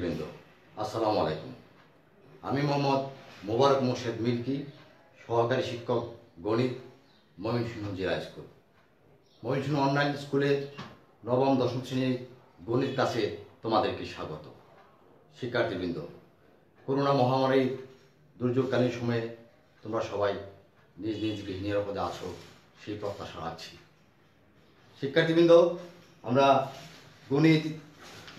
বৃন্দ আসসালামু আলাইকুম। আমি মোহাম্মদ মোবারক মোর্শেদ মিল্কি, সহকারী শিক্ষক গণিত, ময়মনসিংহ জেলা স্কুল। ময়মনসিংহ অনলাইন স্কুলের নবম দশম শ্রেণীর গণিত ক্লাসে তোমাদেরকে স্বাগত। শিক্ষার্থীবৃন্দ, করোনা মহামারীর দুর্যোগকালীন সময়ে তোমরা সবাই নিজ নিজ গৃহে নিরাপদে আছো, সেই প্রত্যাশা রাখছি। শিক্ষার্থীবৃন্দ, আমরা গণিত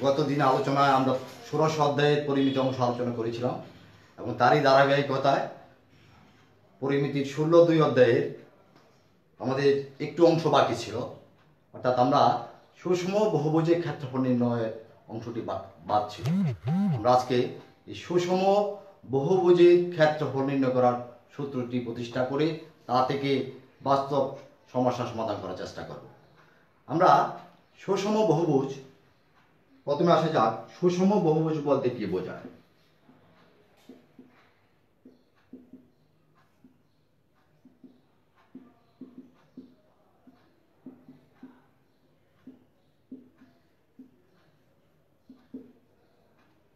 গত দিন আলোচনায় আমরা 16 অধ্যায়ের পরিমিতি অংশ আলোচনা করেছিলাম এবং তারই ধারাবাহিকতায় পরিমিতির 16-2 অধ্যায়ের আমাদের একটু অংশ বাকি ছিল, অর্থাৎ আমরা সুষম বহুভুজের ক্ষেত্রফল নির্ণয়ের অংশটি বাদ ছিল। আমরা আজকে এই সুষম বহুভুজের ক্ষেত্রফল নির্ণয় করার সূত্রটি প্রতিষ্ঠা করে তা থেকে বাস্তব সমস্যা সমাধান করার চেষ্টা করব। আমরা সুষম বহুভুজ, প্রথমে আসা যাক সুষম বহুভুজ বলতে কি বোঝায়।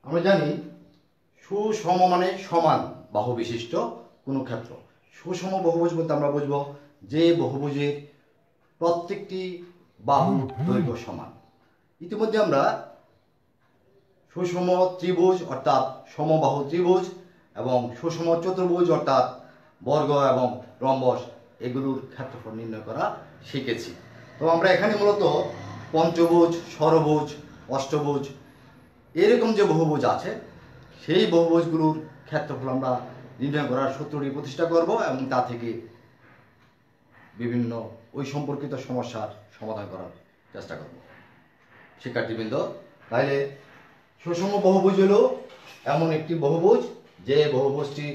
আমরা জানি সুষম মানে সমান বাহু বিশিষ্ট কোনো ক্ষেত্র। সুষম বহুভুজ বলতে আমরা বুঝব যে বহুভুজের প্রত্যেকটি বাহু দৈর্ঘ্য সমান। ইতিমধ্যে আমরা সুষম ত্রিভুজ অর্থাৎ সমবাহু ত্রিভুজ এবং সুষম চতুর্ভুজ অর্থাৎ বর্গ এবং রম্বস এগুলোর ক্ষেত্রফল নির্ণয় করা শিখেছি। তো আমরা এখানে মূলত পঞ্চভুজ, ষড়ভুজ, অষ্টভুজ এরকম যে বহুভুজ আছে সেই বহুভুজগুলোর ক্ষেত্রফল আমরা নির্ণয় করার সূত্রটি প্রতিষ্ঠা করব এবং তা থেকে বিভিন্ন ওই সম্পর্কিত সমস্যার সমাধান করার চেষ্টা করব। শিক্ষার্থীবৃন্দ, তাহলে সুষম বহুভুজ হলো এমন একটি বহুভুজ যে বহুভুজটি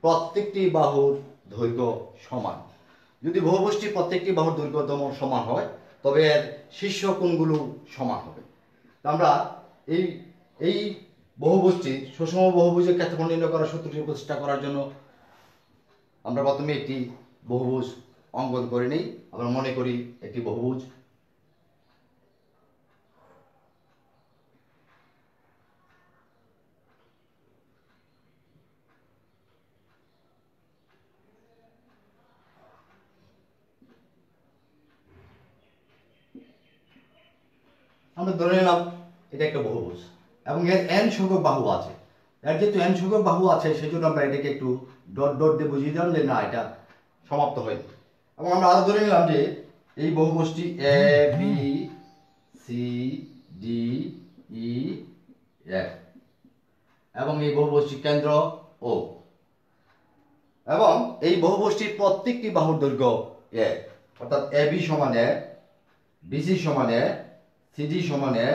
প্রত্যেকটি বাহুর দৈর্ঘ্য সমান। যদি বহুভুজটি প্রত্যেকটি বাহুর দৈর্ঘ্য সমান হয় তবে এর শীর্ষ কোণগুলো সমান হবে। আমরা এই বহুভুজটি সুষম বহুভুজের ক্ষেত্রফল নির্ণয় করার সূত্রটি প্রতিষ্ঠা করার জন্য আমরা প্রথমে একটি বহুভুজ অঙ্কন করে নিই। আমরা মনে করি একটি বহুভুজ আমরা ধরে নিলাম এটা একটা বহুভুজ এবং এর n সংখ্যক বাহু আছে। এর যেহেতু n সংখ্যক বাহু আছে সেজন্য আমরা এটাকে একটু ডট ডট দিয়ে বুঝিয়ে দিলাম যে না এটা সমাপ্ত হয়নি। এবং আমরা আরো ধরে নিলাম যে এই বহুভুজটি A B C D E F এবং এই বহুভুজটির কেন্দ্র ও এবং এই বহুভুজটির প্রত্যেকটি বাহুর দৈর্ঘ্য এ, অর্থাৎ এ বি সমান এ, বিসি সমান এ, সিডি সমান এ,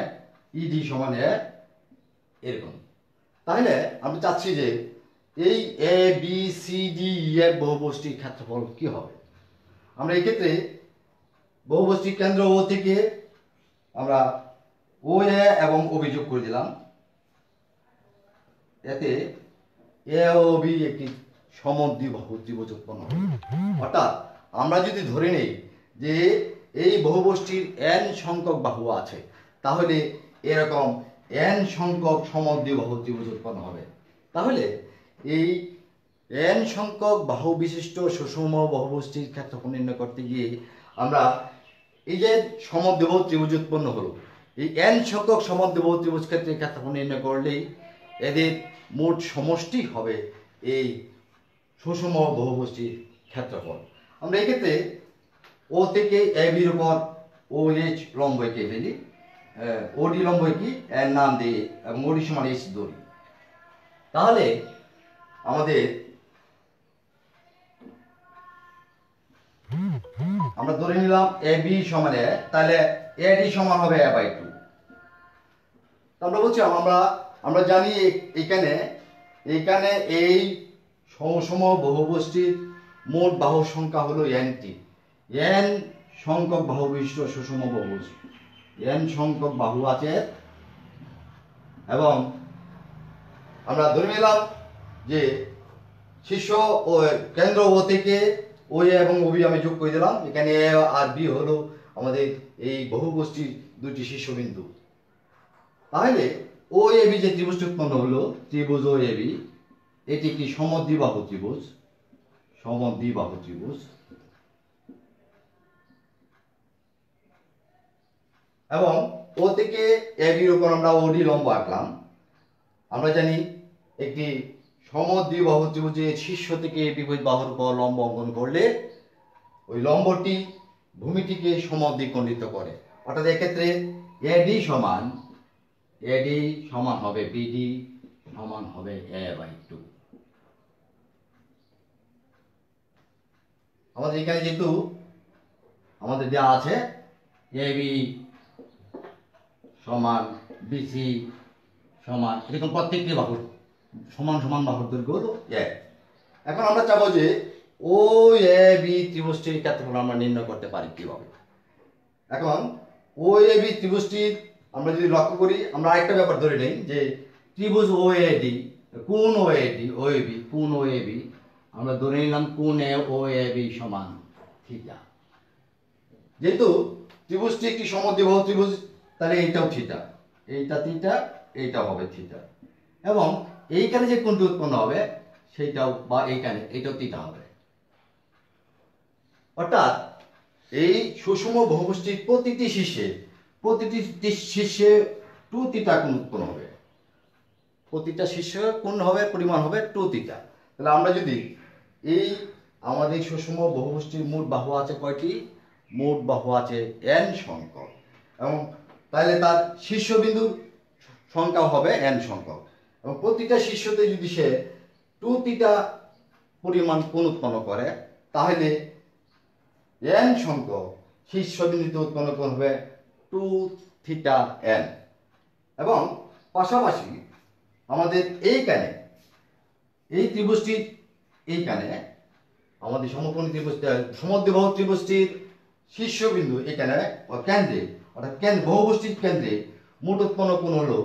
ইডি সমান এ, এরকম। তাহলে আমি চাচ্ছি যে এই A B C D E F বহুভুজটির ক্ষেত্রফল কি হবে। আমরা এই ক্ষেত্রে বহুভুজটির কেন্দ্র ও থেকে আমরা ও এ এবং ওবি যোগ করে দিলাম। এতে এ ও বি একটি সমদ্বিবাহু ত্রিভুজ উৎপন্ন হবে। অর্থাৎ আমরা যদি ধরে নেই যে এই বহুভুজটির n সংখ্যক বাহু আছে তাহলে এরকম n সংখ্যক সমদ্বিবাহু ত্রিভুজ উৎপন্ন হবে। তাহলে এই n সংখ্যক বাহু বিশিষ্ট সুষম বহুভুজটির ক্ষেত্রফল নির্ণয় করতে গিয়ে আমরা এই যে সমদ্বিবাহু ত্রিভুজ উৎপন্ন হলো, এই n সংখ্যক সমদ্বিবাহু ত্রিভুজ ক্ষেত্রে ক্ষেত্রফল নির্ণয় করলেই এদের মোট সমষ্টি হবে এই সুষম বহুভুজটির ক্ষেত্রফল। আমরা এই ক্ষেত্রে ও থেকে এ বির উপর ও এইচ লম্ব এঁকে ফেলি, ওডি লম্ব কি এর নাম দিয়ে এবং ওডি সমান এইচ ধরি। তাহলে আমাদের আমরা ধরে নিলাম এ বি সমান এ, তাহলে এডি সমান হবে এ বাই 2। আমরা বলছি আমরা জানি এখানে এই সুষম বহুভুজটির মোট বাহুর সংখ্যা হলো n-টি। n সংখ্যক বাহু বিশিষ্ট সুষম বহুভুজ, n সংখ্যক বাহু আছে এবং আমরা ধরে নিলাম যে শীর্ষ ও কেন্দ্র ও থেকে ও এ এবং ওবি আমি যোগ করে দিলাম। এখানে এ আর বি হলো আমাদের এই বহুভুজটির দুটি শীর্ষবিন্দু। তাহলে ও এ বি যে ত্রিভুজটি উৎপন্ন হলো, ত্রিভুজ ও এ বি, এটি একটি সমদ্বিবাহু ত্রিভুজ, সমদ্বিবাহু ত্রিভুজ। এবং ও থেকে এ বির উপর আমরা ওডি লম্ব আঁকলাম। আমরা জানি একটি সমদ্বিবাহু ত্রিভুজের শীর্ষ থেকে বিপরীত বাহুর উপর লম্ব অঙ্কন করলে ওই লম্বটি ভূমিটিকে সমদ্বিখণ্ডিত করে। অর্থাৎ এক্ষেত্রে এডি সমান হবে বিডি সমান হবে a/2। আমাদের এখানে যেহেতু আমাদের দেওয়া আছে এবি সমান বিসি সমান, এরকম প্রত্যেকটি বাহুর সমান সমান বাহুর দৈর্ঘ্য হলো 1। এখন আমরা চাবো যে ও এ বি ত্রিভুজটির ক্ষেত্রফল আমরা নির্ণয় করতে পারি কিভাবে। এখন ও এ বি ত্রিভুজটির আমরা যদি লক্ষ্য করি, আমরা আরেকটা ব্যাপার ধরে নেই যে ত্রিভুজ ও এ ডি, কোণ ও A D, O A B, কোণ ও এ বি, আমরা ধরে নিলাম কোণ ও এ বি সমান থিটা। যেহেতু ত্রিভুজটি একটি সমদ্বিবাহু ত্রিভুজ, তাহলে এইটাও থিটা, এইটা থিটা, এইটা হবে থিটা। এবং এইখানে যে কোণটি উৎপন্ন হবে সেইটাও, বা এইখানে এইটাও থিটা হবে। অর্থাৎ এই সুষম বহুভুজটির প্রতিটি শীর্ষে 2 থিটা কোণ উৎপন্ন হবে। প্রতিটা শীর্ষে কোণ হবে, পরিমাণ হবে 2 থিটা। তাহলে আমরা যদি এই আমাদের সুষম বহুভুজটির মোট বাহু আছে কয়টি? মোট বাহু আছে n সংখ্যক, এবং তাহলে তার শীর্ষবিন্দুর সংখ্যা হবে n সংখ্যক, এবং প্রতিটা শীর্ষতে যদি সে 2 থিটা পরিমাণ কোণ উৎপন্ন করে, তাহলে n সংখ্যক শীর্ষবিন্দুতে উৎপন্ন কোণ হবে 2 থিটা n। এবং পাশাপাশি আমাদের এইখানে এই ত্রিভুজটির এইখানে আমাদের সমকোণী ত্রিভুজটা সমদ্বিবাহু ত্রিভুজটির শীর্ষবিন্দু এখানে কেন্দ্রে, অর্থাৎ বহুভুজটির কেন্দ্রে মোট উৎপন্ন কোণ হলো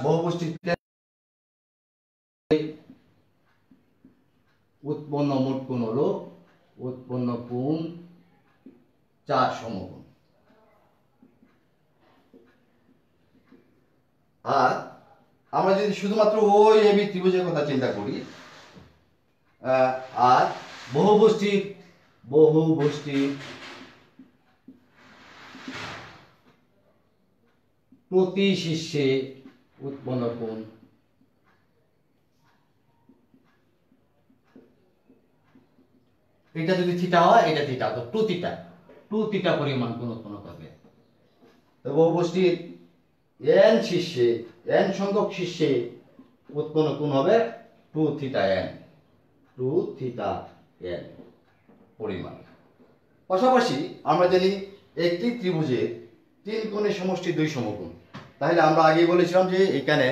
বহুভুজটির উৎপন্ন মোট কোণ হলো উৎপন্ন কোণ 4 সমকোণ। আর আমরা যদি শুধুমাত্র ও এ বি ত্রিভুজের কথা চিন্তা করি, আর বহুভুজটির প্রতি শীর্ষে উৎপন্ন কোণ এটা যদি থিটা হয়, এটা থিটা, তো 2 থিটা পরিমাণ কোণ উৎপন্ন করবে। তো বহুভুজটির n সংখ্যক শীর্ষে উৎপন্ন কোণ হবে 2 থিটা n পরিমাণ। পাশাপাশি আমরা জানি একটি ত্রিভুজের 3 কোণের সমষ্টি 2 সমকোণ। তাহলে আমরা আগে বলেছিলাম যে এখানে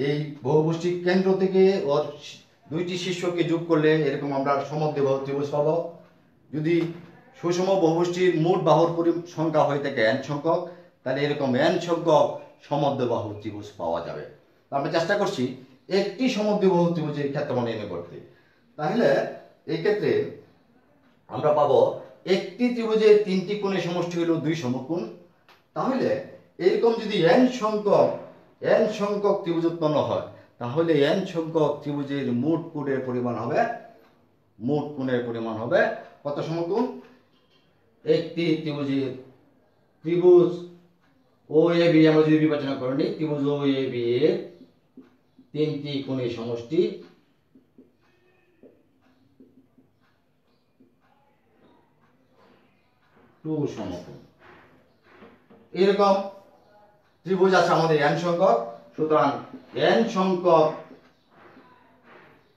এই বহুভুজটির কেন্দ্র থেকে ওর 2টি শীর্ষকে যোগ করলে এরকম আমরা সমদ্বিবাহু ত্রিভুজ পাবো। যদি সুষম বহুভুজটির মোট বাহুর সংখ্যা হয়ে থাকে n সংখ্যক, তাহলে এরকম n সংখ্যক সমদ্বিবাহু ত্রিভুজ পাওয়া যাবে। আমরা চেষ্টা করছি একটি সমদ্বিবাহু ত্রিভুজের ক্ষেত্রফল নির্ণয় করতে। তাহলে এই ক্ষেত্রে আমরা পাবো একটি ত্রিভুজের 3টি কোণের সমষ্টি হলো 2 সমকোণ। তাহলে এরকম যদি n সংখ্যক ত্রিভুজ উৎপন্ন হয়, তাহলে n সংখ্যক ত্রিভুজের মোট কোণের পরিমাণ হবে কত সমকোণ? একটি ত্রিভুজ ও এ বি আমরা যদি বিবেচনা করে নিই, ত্রিভুজ ও এ বি এর 3টি কোণের সমষ্টি 2 সমকোণ। এরকম ত্রিভুজ আছে আমাদের n সংখ্যক। সুতরাং n সংখ্যক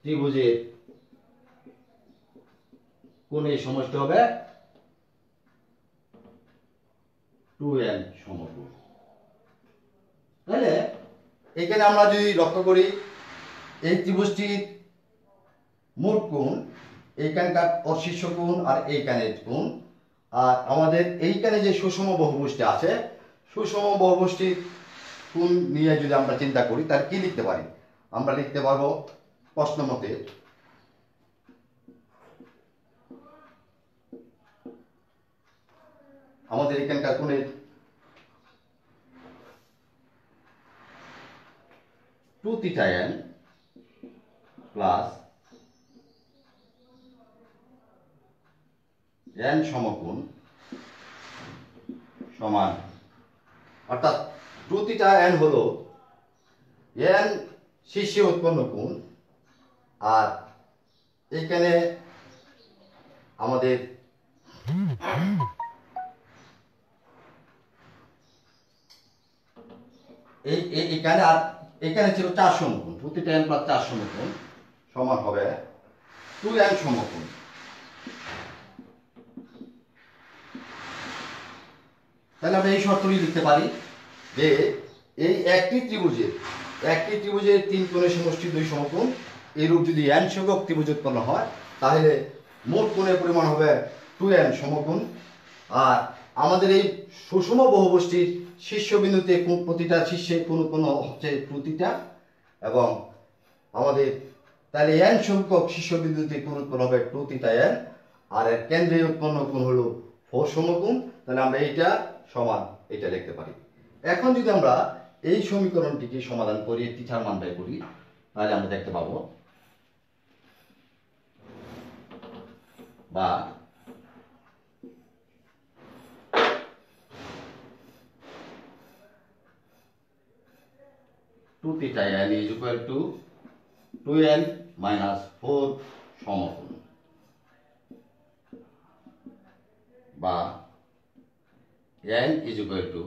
ত্রিভুজের কোণের সমষ্টি হবে 2n সমকোণ। তাহলে এখানে আমরা যদি লক্ষ্য করি, এই ত্রিভুজটির মোট কোণ এইখানকার অশীর্ষ কোণ আর এইখানের কোণ, আর আমাদের এইখানে যে সুষম বহুভুজটি আছে, সুষম বহুভুজটির কোণ নিয়ে যদি আমরা চিন্তা করি, তাহলে কি লিখতে পারি? আমরা লিখতে পারবো প্রশ্ন মতে আমাদের এখানকার কোণের 2 theta n প্লাস n সমকোণ সমান, অর্থাৎ 2 theta n হলো n শীর্ষে উৎপন্ন কোণ, আর এখানে আমাদের এখানে আর এখানে ছিল 4 সমকোণ, 2 theta n প্লাস 4 সমকোণ সমান হবে 2n সমকোণ। তাহলে আমরা এই শর্তটি লিখতে পারি যে এই একটি ত্রিভুজের 3 কোণের সমষ্টি 2 সমকোণ, এরূপ যদি n সংখ্যক ত্রিভুজ উৎপন্ন হয় তাহলে মোট কোণের পরিমাণ হবে 2n সমকোণ। আর আমাদের এই সুষম বহুভুজটির শীর্ষবিন্দুতে প্রতিটা শীর্ষে কোণ উৎপন্ন হচ্ছে 2 theta, এবং আমাদের তাহলে n সংখ্যক শীর্ষবিন্দুতে কোণ উৎপন্ন হবে 2 theta n, আর এর কেন্দ্রে উৎপন্ন কোণ হলো 4 সমকোণ। তাহলে আমরা এইটা সমান এটা লিখতে পারি। এখন যদি আমরা এই সমীকরণটিকে সমাধান করি, থিটার মান বের করি, তাহলে আমরা দেখতে পাবো বা two theta n is equal to 2n minus 4 সমকোণ, বা n is equal to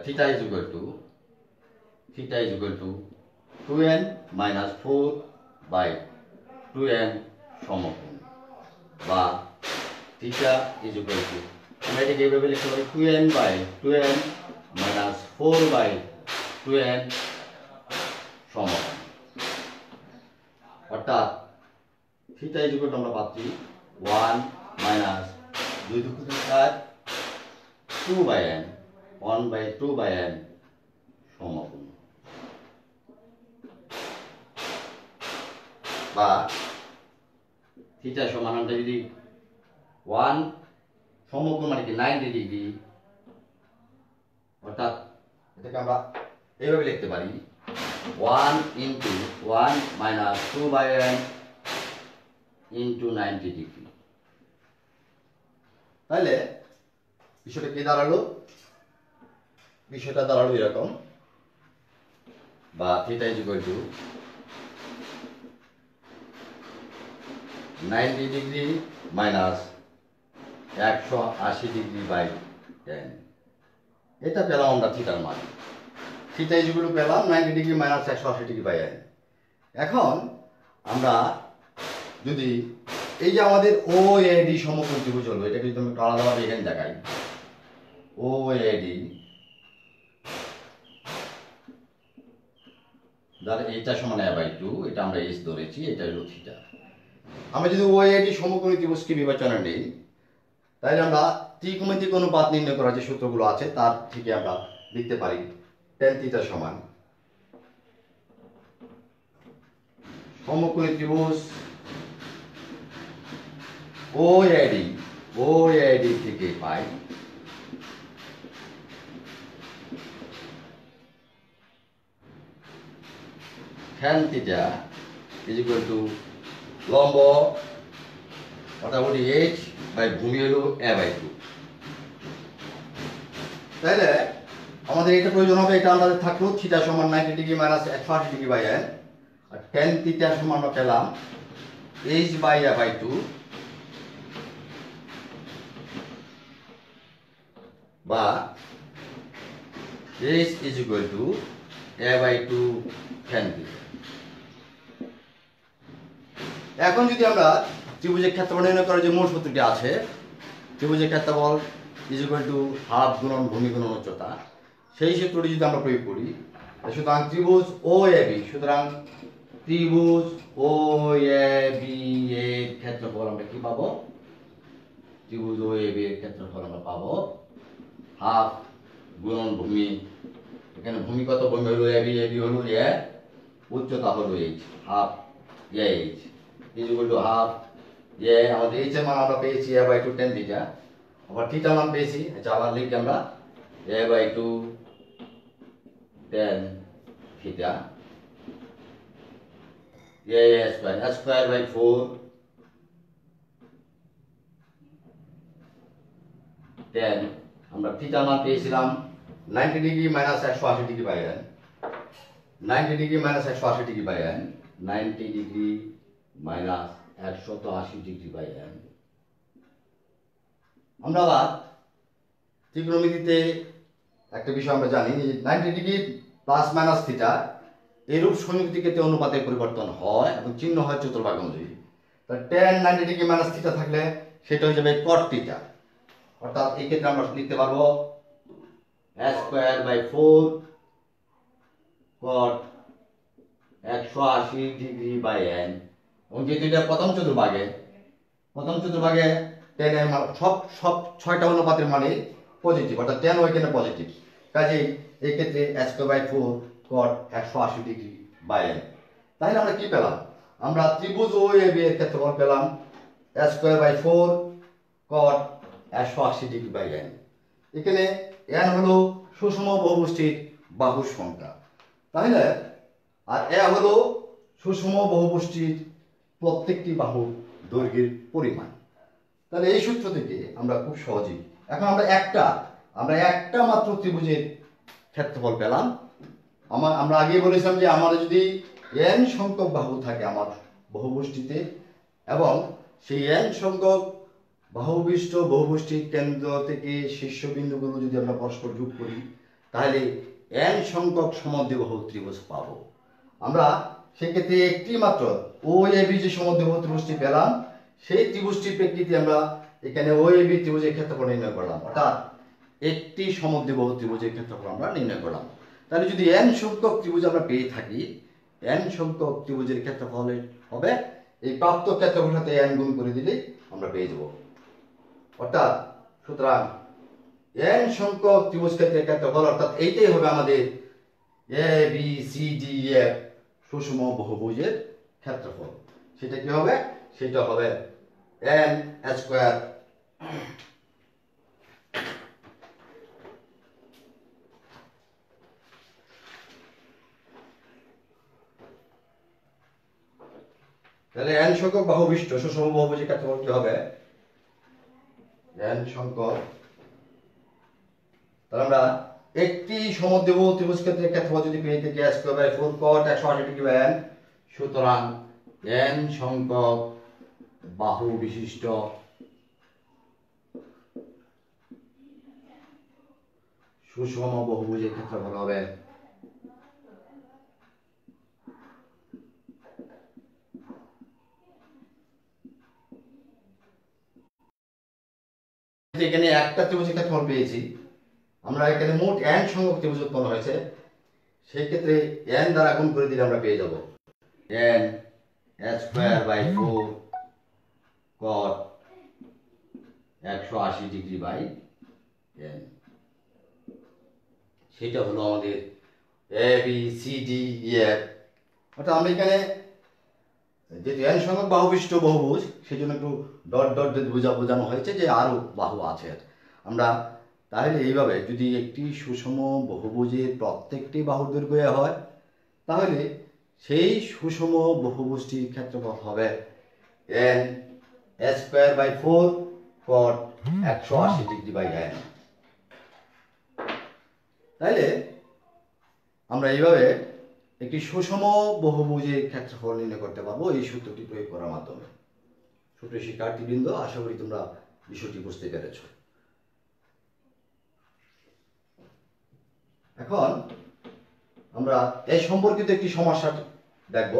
theta is equal to 2n minus 4 by 2n সমকোণ, বা theta is equal to আমরা এটাকে এইভাবে লিখতে পারি 2n by 2n minus 4 by 2n সমকোণ। অর্থাৎ theta is equal to আমরা পাচ্ছি 1 minus 2 2 4 2 by n 1 by 2 by n সমকোণ, বা থিটা সমান আমরা যদি 1 সমকোণ মানে কি 90 ডিগ্রি, অর্থাৎ এটাকে আমরা এইভাবে লিখতে পারি 1 into 1 minus 2 by n into 90 degree. তাহলে বিষয়টা কি দাঁড়ালো? বিষয়টা দাঁড়ালো এরকম, বা theta is equal to 90 degree minus 180 degree by 10। এটা পেলাম আমরা থিটার মান। থিটা ইজ ইকুয়াল টু পেলাম 90 ডিগ্রি মাইনাস 180 ডিগ্রি বাই 10। এখন আমরা যদি এই যে আমাদের OAD সমকোণ ত্রিভুজ হলো, এটাকে যদি আমি আলাদাভাবে এখানে দেখাই, OAD যার এটা সমান a/2, এটা আমরা s ধরেছি, এটা হলো থিটা। আমরা যদি OAD সমকোণী ত্রিভুজকে বিবেচনা নেই, তাহলে আমরা ত্রিকোণমিতিক অনুপাত নির্ণয় করার যে সূত্রগুলো আছে তার থেকে আমরা লিখতে পারি tan থিটা সমান সমকোণী ত্রিভুজ OAD থেকে পাই tan theta is equal two লম্ব মোটামুটি h বাই ভূমি হলো a/2। তাহলে আমাদের এটা প্রয়োজন হবে, এটা আমাদের থাকলো থিটা সমান 90 degree minus 180 degree by n, আর tan থিটা সমান আমরা পেলাম h বাই a/2, বা h is equal to a/2 tan theta. এখন যদি আমরা ত্রিভুজের ক্ষেত্রফল নির্ণয় করার যে মূল সূত্রটি আছে, ত্রিভুজের ক্ষেত্রফল ইজ ইকুয়াল টু হাফ গুণন ভূমি গুণন উচ্চতা, সেই সূত্রটি যদি আমরা প্রয়োগ করি, সুতরাং ত্রিভুজ OAB, সুতরাং ত্রিভুজ OAB এর ক্ষেত্রফল আমরা কি পাবো? ত্রিভুজ OAB এর ক্ষেত্রফল আমরা পাবো হাফ গুণন ভূমি, এখানে ভূমি কত? ভূমি হলো AB, হলো a, উচ্চতা হলো h, half h is equal to half a, আমাদের h এর মান আমরা পেয়েছি a/2 tan থিটা, আবার থিটা মান পেয়েছি, আচ্ছা আবার লিখি আমরা a/2 tan theta a square by 4 tan আমরা থিটা মান পেয়েছিলাম 90 degree minus 180 degree by n 90 degree minus 180 degree by n 90 degree minus 180 degree by n। আমরা আবার ত্রিকোণমিতিতে একটা বিষয় আমরা জানি যে 90 ডিগ্রি প্লাস মাইনাস থিটা এরূপ সংযুক্তি ক্ষেত্রে অনুপাতের পরিবর্তন হয় এবং চিহ্ন হয় চতুর্ভাগ অনুযায়ী। তাহলে tan 90 ডিগ্রি মাইনাস থিটা থাকলে সেটা হয়ে যাবে cot থিটা, অর্থাৎ এই ক্ষেত্রে আমরা লিখতে পারবো a square by 4 cot 180 degree by n। এবং যেহেতু এটা প্রথম চতুর্ভাগে tan এর মান সব 6টা অনুপাতের মানে পজিটিভ, অর্থাৎ tan ওইখানে পজিটিভ, কাজেই এই ক্ষেত্রে a square by 4 cot 180 degree by n। তাহলে আমরা কি পেলাম? আমরা ত্রিভুজ OAB এর ক্ষেত্রফল পেলাম a square by 4 cot 180 degree by n। এখানে n হলো সুষম বহুভুজটির বাহুর সংখ্যা, তাহলে আর a হলো সুষম বহুভুজটির প্রত্যেকটি বাহুর দৈর্ঘ্যের পরিমাণ। তাহলে এই সূত্র থেকে আমরা খুব সহজেই এখন আমরা একটা মাত্র ত্রিভুজের ক্ষেত্রফল পেলাম। আমরা আগে বলেছিলাম যে আমার যদি n সংখ্যক বাহু থাকে আমার বহুভুজটিতে এবং সেই n সংখ্যক বাহুবিষ্ট বহুভুজটির কেন্দ্র থেকে শীর্ষবিন্দুগুলো যদি আমরা পরস্পর যোগ করি তাহলে n সংখ্যক সমদ্বিবাহু ত্রিভুজ পাবো। আমরা সেক্ষেত্রে একটি মাত্র OAB যে সমদ্বিবাহু ত্রিভুজটি পেলাম সেই ত্রিভুজটির প্রেক্ষিতে আমরা এখানে OAB ত্রিভুজের ক্ষেত্রফল নির্ণয় করলাম, অর্থাৎ একটি সমদ্বিবাহু ত্রিভুজের ক্ষেত্রফল আমরা নির্ণয় করলাম। তাহলে যদি n সংখ্যক ত্রিভুজ আমরা পেয়ে থাকি n সংখ্যক ত্রিভুজের ক্ষেত্রফল হবে এই প্রাপ্ত ক্ষেত্রফলের সাথে n গুণ করে দিলেই আমরা পেয়ে যাব। অর্থাৎ সুতরাং n সংখ্যক ত্রিভুজ ক্ষেত্রের ক্ষেত্রফল অর্থাৎ এইটাই হবে আমাদের ABCDEF সুষম বহুভুজের ক্ষেত্রফল। সেটা কি হবে? সেটা হবে n স্কয়ার তাহলে n সংখ্যক বাহুবিষ্ট সুষম বহুভুজের ক্ষেত্রফল কি হবে? n সংখ্যক, তাহলে আমরা একটি সমদ্বিবাহু ত্রিভুজ ক্ষেত্রের ক্ষেত্রফল যদি পেয়ে থাকি a square by 4 cot 180 degree by n, সুতরাং n সংখ্যক বাহু বিশিষ্ট সুষম বহুভুজের ক্ষেত্রফল হবে এখানে একটা ত্রিভুজের ক্ষেত্রফল পেয়েছি, আমরা এখানে মোট n সংখ্যক ত্রিভুজ উৎপন্ন হয়েছে, সেই ক্ষেত্রে n দ্বারা গুণ করে দিলে আমরা পেয়ে যাব n square by 4 cot 180 degree by n। সেটা হলো আমাদের ABCDEF। অর্থাৎ আমরা এখানে যেহেতু n সংখ্যক বাহুবিষ্ট বহুভুজ সেই জন্য একটু ডট ডট বোঝানো হয়েছে যে আরো বাহু আছে। আমরা তাহলে এইভাবে যদি একটি সুষম বহুভুজের প্রত্যেকটি বাহুর দৈর্ঘ্য হয় তাহলে সেই সুষম বহুভুজটির ক্ষেত্রফল হবে n square by 4 cot 180 degree by n। তাহলে আমরা এইভাবে একটি সুষম বহুভুজের ক্ষেত্রফল নির্ণয় করতে পারবো এই সূত্রটি প্রয়োগ করার মাধ্যমে। সুপ্রিয় শিক্ষার্থীবৃন্দ, আশা করি তোমরা বিষয়টি বুঝতে পেরেছ। এখন আমরা এই সম্পর্কিত একটি সমস্যা দেখব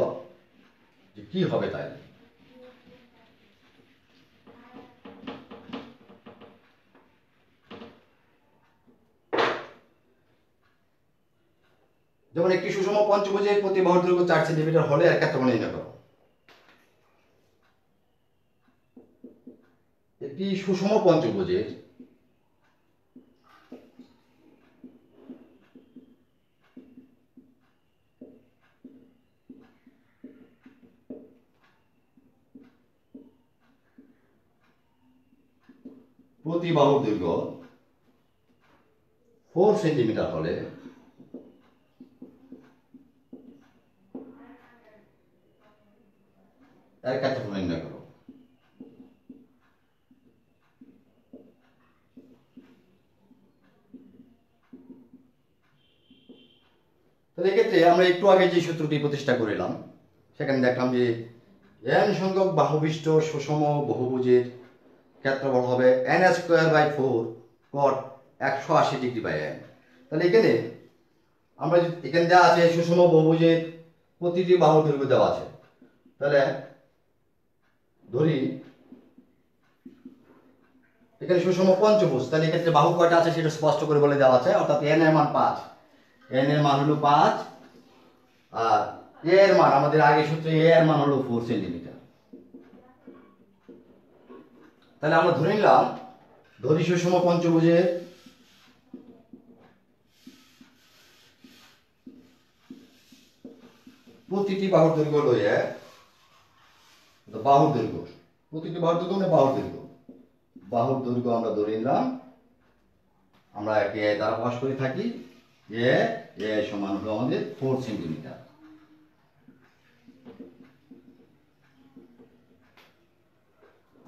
যে কি হবে। তাই যেমন একটি সুষম পঞ্চভুজের প্রতি বাহুর দৈর্ঘ্য 4 সেন্টিমিটার হলে এর ক্ষেত্রফল নির্ণয় করো। একটি সুষম পঞ্চভুজের প্রতি বাহুর দৈর্ঘ্য 4 সেন্টিমিটার হলে এর ক্ষেত্রফল নির্ণয় করো। তাহলে এক্ষেত্রে আমরা একটু আগে যে সূত্রটি প্রতিষ্ঠা করিলাম সেখানে দেখলাম যে n সংখ্যক বাহুবিশিষ্ট সুষম বহুভুজের ক্ষেত্রফল হবে n²/4 cot 180 degree by n। তাহলে এখানে আমরা এখানে দেওয়া আছে সুষম বহুভুজের প্রতিটি বাহুর দৈর্ঘ্য দেওয়া আছে। তাহলে ধরি এখানে সুষম পঞ্চভুজ, তাহলে এক্ষেত্রে বাহু কয়টা আছে সেটা স্পষ্ট করে বলে দেওয়া আছে, অর্থাৎ n এর মান 5, n এর মান হলো 5 আর a এর মান আমাদের আগে সূত্রে a এর মান হলো 4 সেন্টিমিটার। তাহলে আমরা ধরে নিলাম ধরি সুষম পঞ্চভুজের প্রতিটি বাহুর দৈর্ঘ্য হলো বাহুর দৈর্ঘ্য, প্রতিটি বাহুর দৈর্ঘ্য মানে বাহুর দৈর্ঘ্য আমরা ধরে নিলাম, আমরা একে দ্বারা প্রকাশ করে থাকি, এ সমান হলো আমাদের 4 সেন্টিমিটার।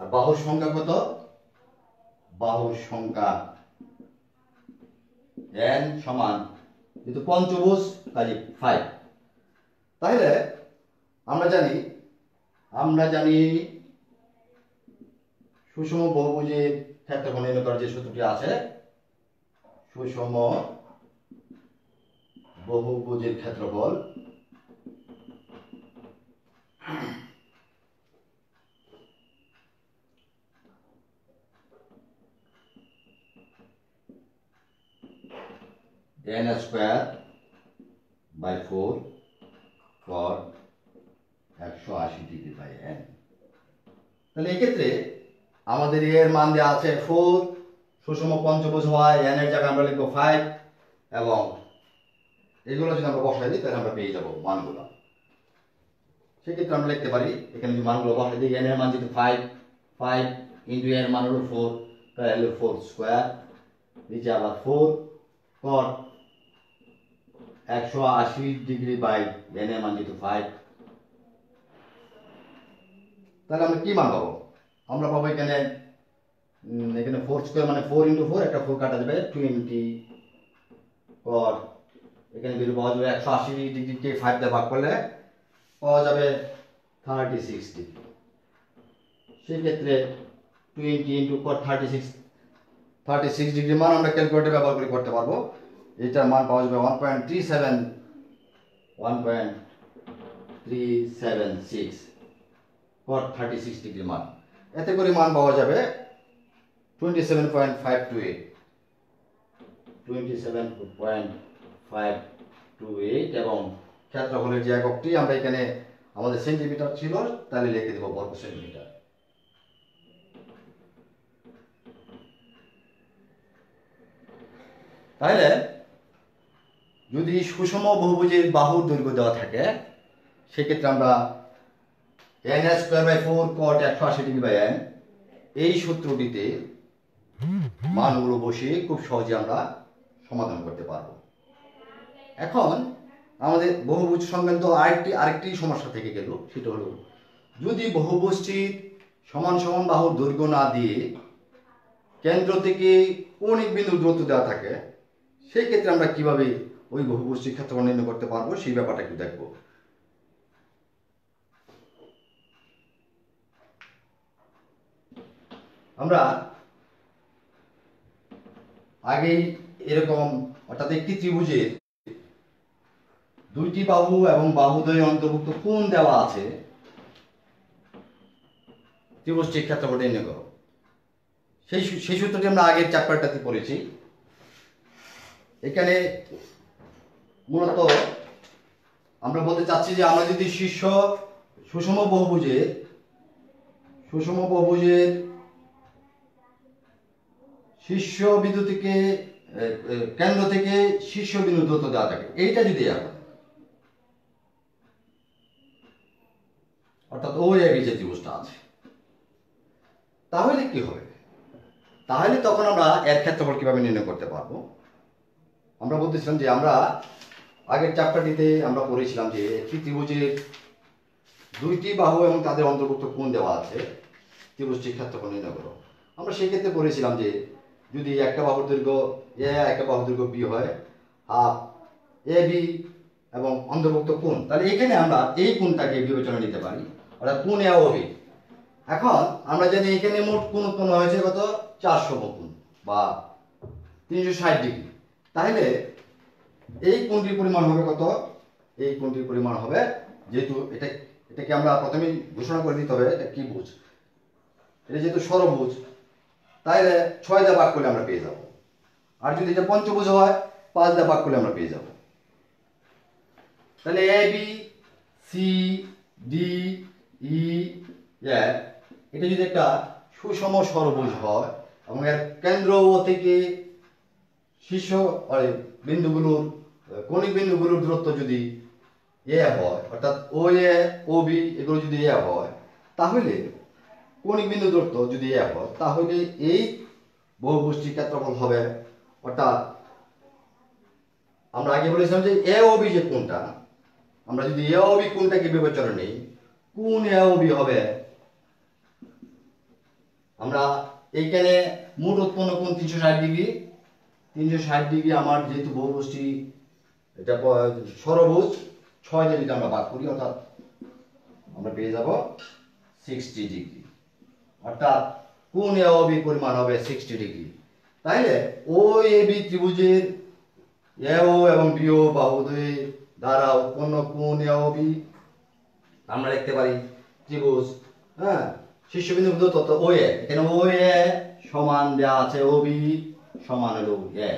আর বাহুর সংখ্যা কত? বাহুর সংখ্যা n সমান যেহেতু পঞ্চভুজ কাজে 5। তাহলে আমরা জানি সুষম বহুভুজের ক্ষেত্রফল নির্ণয় করার যে সূত্রটি আছে, সুষম বহুভুজের ক্ষেত্রফল n²/4 cot 180 degree by n। তাহলে এক্ষেত্রে আমাদের এর মান দেওয়া আছে 4, সুষম পঞ্চভুজ হওয়ায় n এর জায়গায় আমরা লিখবো 5, এবং এগুলো যদি আমরা বসাই দিই তাহলে আমরা পেয়ে যাবো মানগুলো। সেক্ষেত্রে আমরা লিখতে পারি এখানে যদি মানগুলো বসাই দিই, n এর মান যেহেতু 5 ইন্টু এর মান হলো 4, তাহলে হলো 4 স্কোয়ার, নিচে আবার 4 cot 180 ডিগ্রি বাই n এর মান যেহেতু 5। তাহলে আমরা কি মান পাবো? আমরা পাবো এখানে 4 স্কোয়ার মানে 4 ইন্টু 4, একটা 4 কাটা যাবে 20 cot, এখানে বের পাওয়া যাবে 180 ডিগ্রিকে 5 দিয়ে ভাগ করলে পাওয়া যাবে 36 ডিগ্রি। সেই ক্ষেত্রে 20 ইন্টু cot 36 ডিগ্রি মান আমরা ক্যালকুলেটর ব্যবহার করে করতে পারবো। এটার মান পাওয়া যাবে 1.376 cot 36 ডিগ্রি মান। এতে করে মান পাওয়া যাবে 27.528 এবং ক্ষেত্রফলের যে এককটি আমরা এখানে আমাদের সেন্টিমিটার ছিল তাহলে লিখে দেব বর্গ সেন্টিমিটার। তাহলে যদি সুষম বহুভুজের বাহুর দৈর্ঘ্য দেওয়া থাকে সেক্ষেত্রে আমরা n²/4 cot 180 degree by n এই সূত্রটিতে মানগুলো বসিয়ে খুব সহজে আমরা সমাধান করতে পারবো। এখন আমাদের বহুভুজ সংক্রান্ত আরেকটি সমস্যা থেকে গেল, সেটা হলো যদি বহুভুজটির সমান সমান বাহুর দৈর্ঘ্য না দিয়ে কেন্দ্র থেকে কৌণিক বিন্দুর দূরত্ব দেওয়া থাকে, সেই ক্ষেত্রে আমরা কিভাবে ওই বহুভুজটির ক্ষেত্রফল নির্ণয় করতে পারবো সেই ব্যাপারটা একটু দেখব। আমরা আগেই এরকম অর্থাৎ একটি ত্রিভুজের দুইটি বাহু এবং বাহুদ্বয়ের অন্তর্ভুক্ত কোণ দেওয়া আছে, ত্রিভুজটির ক্ষেত্রফল নির্ণয় করো। সেই সূত্রটি আমরা আগের চ্যাপ্টারটাতে পড়েছি। এখানে মূলত আমরা বলতে চাচ্ছি যে আমরা যদি সুষম বহুভুজের শীর্ষ বিন্দু থেকে কেন্দ্র থেকে শীর্ষ বিন্দু দূরত্ব দেওয়া থাকে, এইটা যদি অর্থাৎ OAB যে ত্রিভুজটা আছে, তাহলে কি হবে? তাহলে তখন আমরা এর ক্ষেত্রফল কিভাবে নির্ণয় করতে পারবো? আমরা বলতেছিলাম যে আমরা আগের চ্যাপ্টারটিতে আমরা পড়েছিলাম যে একটি ত্রিভুজের দুইটি বাহু এবং তাদের অন্তর্ভুক্ত কোণ দেওয়া আছে, ত্রিভুজটির ক্ষেত্রফল নির্ণয় করো। আমরা সেক্ষেত্রে বলেছিলাম যে যদি একটা বাহুর দৈর্ঘ্য এ একটা বাহুর দৈর্ঘ্য বি হয়, হাফ এ বি এবং অন্তর্ভুক্ত কোণ, তাহলে এখানে আমরা এই কোণটাকে বিবেচনা নিতে পারি, অর্থাৎ কোণ এ ও বি। এখন আমরা জানি এখানে মোট কোণ উৎপন্ন হয়েছে কত, 400 কোণ বা 360 ডিগ্রি। তাহলে এই কোণটির পরিমাণ হবে কত, এই কোণটির পরিমাণ হবে, যেহেতু এটাকে আমরা প্রথমেই ঘোষণা করে দিতে হবে এটা কি বুঝ, এটা যেহেতু ষড়ভুজ, তাহলে 6 দিয়ে ভাগ করলে আমরা পেয়ে যাব। আর যদি এটা পঞ্চভুজ হয় 5 দিয়ে ভাগ করলে আমরা পেয়ে যাব। তাহলে A B C D E F এটা যদি একটা সুষম ষড়ভুজ হয় এবং এর কেন্দ্র থেকে শীর্ষ বিন্দুগুলোর কৌণিক বিন্দুগুলোর দূরত্ব যদি এ হয়, অর্থাৎ ও এ ও বি এগুলো যদি এ হয়, তাহলে কৌণিক বিন্দু দূরত্ব যদি এ হয়, তাহলে এই বহুভুজটির ক্ষেত্রফল হবে, অর্থাৎ আমরা আগে বলেছিলাম যে এ ও বি যে কোণটা, আমরা যদি এ ও বি কোণটাকে বিবেচনা নেই, কোণ এ ও বি হবে, আমরা এইখানে মোট উৎপন্ন কোণ 360 ডিগ্রি, 360 ডিগ্রি আমার যেহেতু বহুভুজটি এটা ষড়ভুজ, 6 দিয়ে যদি আমরা ভাগ করি, অর্থাৎ আমরা পেয়ে যাব 60 ডিগ্রি, অর্থাৎ কোণ এ ও বি পরিমাণ হবে 60 ডিগ্রি। তাইলে ও এ বি ত্রিভুজের এ ও এবং বি ও বাহুদ্বয় দ্বারা উৎপন্ন কোণ এ ও বি আমরা লিখতে পারি ত্রিভুজ, হ্যাঁ, শীর্ষবিন্দু তত ও এ, এখানে ও এ সমান দেওয়া আছে ও বি সমান হলো এ।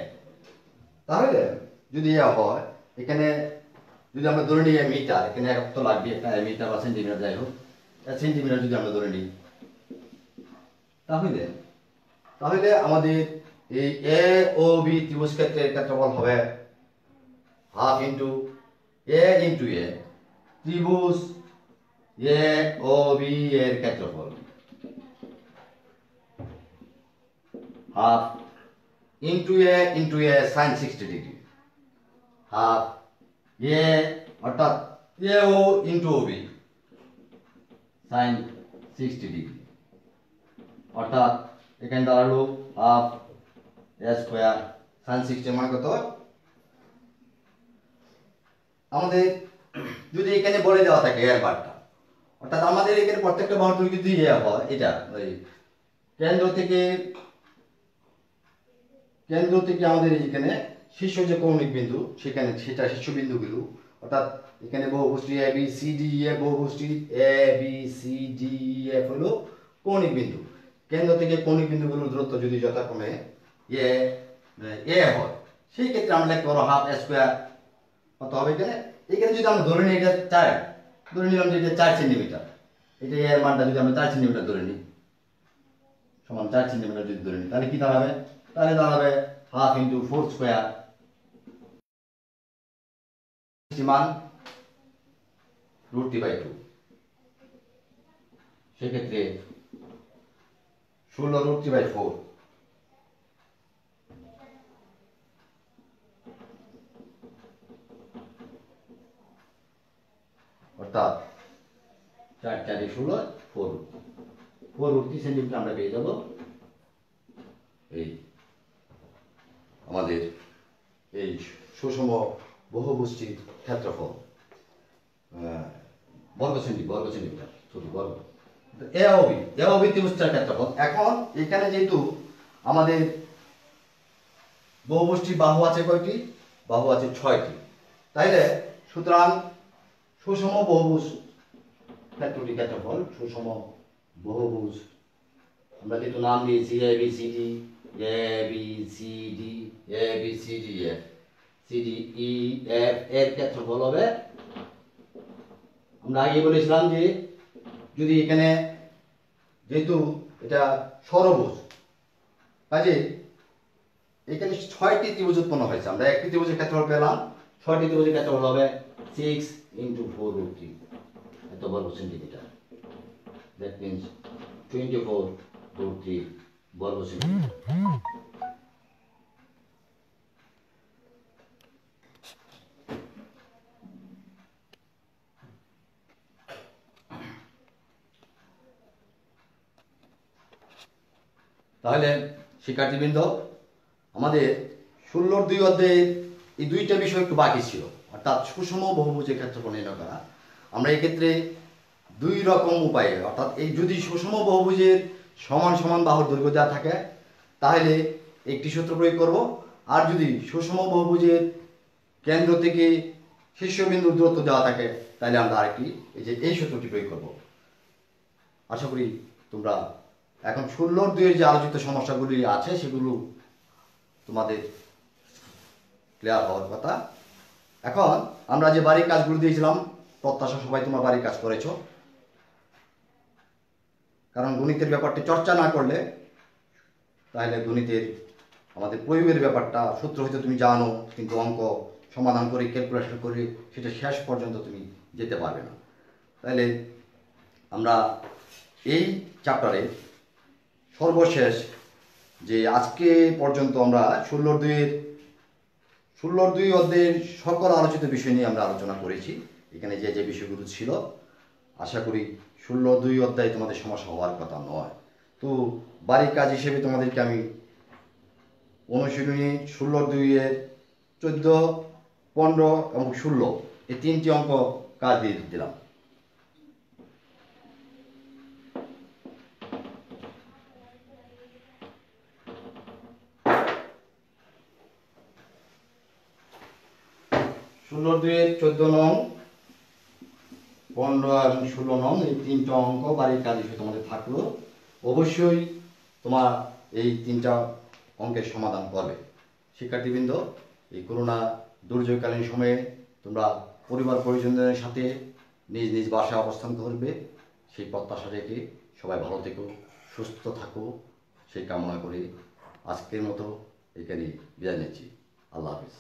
তাহলে যদি এ হয়, এখানে যদি আমরা ধরে নিই মিটার, এখানে এক তো লাগবে একটা মিটার বা সেন্টিমিটার, যাই হোক সেন্টিমিটার যদি আমরা ধরে নিই, তাহলে তাহলে আমাদের এই এ ও বি ত্রিভুজ ক্ষেত্রের ক্ষেত্রফল হবে হাফ ইন্টু এ ত্রিভুজ এ ও বি এর ক্ষেত্রফল, হাফ ইন্টু এ সাইন 60 ডিগ্রি, হাফ এ অর্থাৎ এ ও ইন্টু ও বি সাইন 60 ডিগ্রি, অর্থাৎ এখানে দাঁড়ালো হাফ এ স্কোয়ার সাইন 60 মানে কত। আমাদের যদি এখানে বলে দেওয়া থাকে এর বারটা, অর্থাৎ আমাদের এখানে প্রত্যেকটা বাহুর দৈর্ঘ্য যদি এ হয়, এটা ওই কেন্দ্র থেকে আমাদের এখানে শীর্ষ যে কৌণিক বিন্দু, সেখানে সেটা শীর্ষবিন্দুগুলো, অর্থাৎ এখানে বহুভুজটি এ বি সি ডি এ বহুভুজটি A B C D F হলো কৌণিক বিন্দু, কেন্দ্র থেকে কৌণিক বিন্দুগুলোর দূরত্ব যদি যথাক্রমে এ হয়, সেই ক্ষেত্রে আমরা লিখতে পারবো হাফ এ স্কোয়ার, কত হবে এখানে, এখানে যদি আমরা ধরে নিই এটা 4, ধরে নিলাম যে এটা 4 সেন্টিমিটার, এটা এর মানটা যদি আমরা 4 সেন্টিমিটার ধরে নিই, সমান 4 সেন্টিমিটার যদি ধরে নিই, তাহলে কি দাঁড়াবে, তাহলে দাঁড়াবে হাফ ইন্টু 4 স্কোয়ার মান √3/2, সেক্ষেত্রে 16 √3/4, অর্থাৎ 4 4 16 4√3 সেন্টিমিটার আমরা পেয়ে যাব এই আমাদের এই সুষম বহুভুজটির ক্ষেত্রফল, বর্গ সেন্টিমিটার শুধু বর্গ, এ ও বি ত্রিভুজটার ক্ষেত্রফল। এখন এখানে যেহেতু আমাদের বহুভুজটির বাহু আছে কয়টি, বাহু আছে 6টি, তাইলে সুতরাং সুষম বহুভুজ ক্ষেত্রটি ক্ষেত্রফল, সুষম বহুভুজ আমরা যেহেতু নাম দিয়েছি A B C D F CD E F এর ক্ষেত্রফল হবে, আমরা আগে বলেছিলাম যে যদি এখানে যেহেতু এটা ষড়ভুজ, কাজে এখানে 6টি ত্রিভুজ উৎপন্ন হয়েছে, আমরা একটি ত্রিভুজের ক্ষেত্রফল পেলাম, 6টি ত্রিভুজের ক্ষেত্রফল হবে 6 × 4√3 এত বর্গ সেন্টিমিটার, দ্যাট মিন্স 24√3 বর্গ সেন্টিমিটার। তাহলে শিক্ষার্থীবৃন্দ, আমাদের 16-2 অধ্যায়ের এই দুইটা বিষয় একটু বাকি ছিল, অর্থাৎ সুষম বহুভুজের ক্ষেত্রফল নির্ণয় করা। আমরা এক্ষেত্রে দুই রকম উপায়ে, অর্থাৎ এই যদি সুষম বহুভুজের সমান সমান বাহুর দৈর্ঘ্য দেওয়া থাকে তাহলে একটি সূত্র প্রয়োগ করব, আর যদি সুষম বহুভুজের কেন্দ্র থেকে শীর্ষবিন্দুর দূরত্ব দেওয়া থাকে তাহলে আমরা আরেকটি এই সূত্রটি প্রয়োগ করব। আশা করি তোমরা এখন 16-2 যে আলোচিত সমস্যাগুলি আছে সেগুলো তোমাদের ক্লিয়ার হওয়ার কথা। এখন আমরা যে বাড়ির কাজগুলো দিয়েছিলাম, প্রত্যাশা সবাই তোমরা বাড়ির কাজ করেছো, কারণ গণিতের ব্যাপারটি চর্চা না করলে তাহলে গণিতের আমাদের প্রয়োগের ব্যাপারটা সূত্র হয়তো তুমি জানো, কিন্তু অঙ্ক সমাধান করে ক্যালকুলেশন করে সেটা শেষ পর্যন্ত তুমি যেতে পারবে না। তাহলে আমরা এই চ্যাপ্টারে সর্বশেষ যে আজকে পর্যন্ত আমরা 16-2 অধ্যায়ের সকল আলোচিত বিষয় নিয়ে আমরা আলোচনা করেছি। এখানে যে যে বিষয়গুলো ছিল, আশা করি 16-2 অধ্যায় তোমাদের সমস্যা হওয়ার কথা নয়। তো বাড়ির কাজ হিসেবে তোমাদেরকে আমি অনুশীলনী 16-2-এর 14, 15 এবং 16 এই 3টি অঙ্ক কাজ দিয়ে দিলাম। ষোলো 2-এর 14 নং, 15 এবং 16 নং এই 3টা অঙ্ক বাড়ির কাজ হিসেবে তোমাদের থাকলো। অবশ্যই তোমার এই 3টা অঙ্কের সমাধান করবে। শিক্ষার্থীবৃন্দ, এই করোনা দুর্যোগকালীন সময়ে তোমরা পরিবার পরিজনদের সাথে নিজ নিজ বাসায় অবস্থান করবে, সেই প্রত্যাশা রেখে সবাই ভালো থেকো, সুস্থ থাকো, সেই কামনা করে আজকের মতো এখানে বিদায় নিচ্ছি। আল্লাহ হাফিজ।